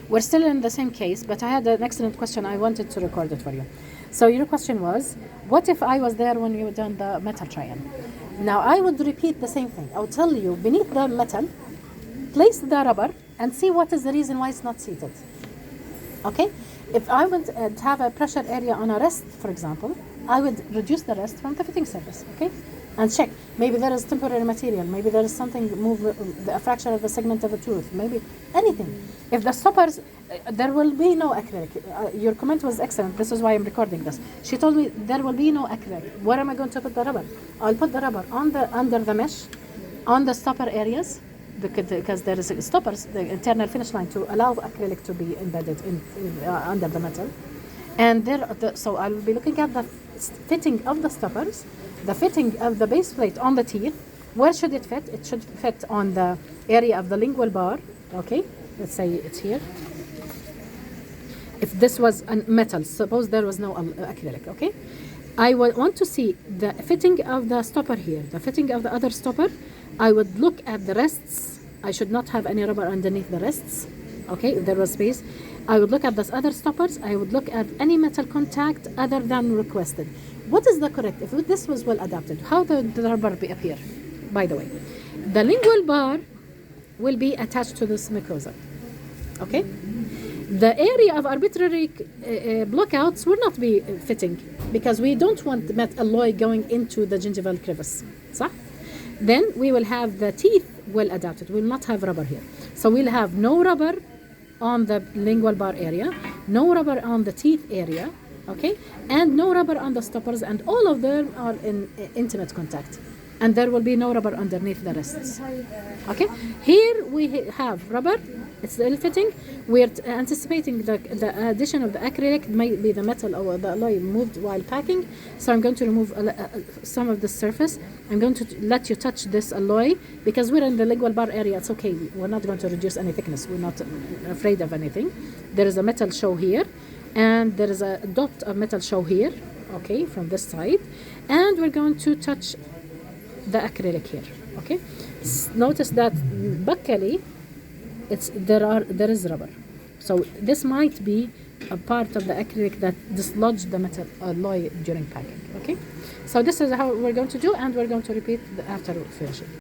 We're still in the same case, but I had an excellent question. I wanted to record it for you. So your question was, what if I was there when you done the metal trial? Now I would repeat the same thing. I would tell you, beneath the metal, place the rubber and see what is the reason why it's not seated. Okay? If I would have a pressure area on a rest, for example, I would reduce the rest from the fitting surface, okay? And check. Maybe there is temporary material. Maybe there is something move a fracture of the segment of a tooth. Maybe anything. If the stoppers, there will be no acrylic. Your comment was excellent. This is why I'm recording this. She told me there will be no acrylic. Where am I going to put the rubber? I'll put the rubber on the under the mesh, on the stopper areas, because there is stoppers, the internal finish line, to allow acrylic to be embedded in under the metal. And so I will be looking at the fitting of the stoppers, the fitting of the base plate on the teeth. Where should it fit? It should fit on the area of the lingual bar. Okay, let's say it's here. If this was a metal, suppose there was no acrylic, okay? I would want to see the fitting of the stopper here, the fitting of the other stopper. I would look at the rests. I should not have any rubber underneath the rests. Okay, if there was space. I would look at those other stoppers. I would look at any metal contact other than requested. What is the correct? If this was well adapted, how did the rubber appear? By the way, the lingual bar will be attached to this mucosa. Okay? The area of arbitrary blockouts will not be fitting because we don't want metal alloy going into the gingival crevice. صح? Then we will have the teeth well adapted. We will not have rubber here. So we'll have no rubber on the lingual bar area, no rubber on the teeth area, okay, and no rubber on the stoppers, and all of them are in intimate contact. And there will be no rubber underneath the rests. Okay, here we have rubber, it's the fitting. We're anticipating the addition of the acrylic, maybe the metal or the alloy moved while packing. So I'm going to remove some of the surface. I'm going to let you touch this alloy because we're in the lingual bar area. It's okay, we're not going to reduce any thickness. We're not afraid of anything. There is a metal show here, and there is a dot of metal show here, okay, from this side. And we're going to touch the acrylic here, okay. Notice that buccally there is rubber, so this might be a part of the acrylic that dislodged the metal alloy during packing. Okay, so this is how we're going to do, and we're going to repeat after finishing.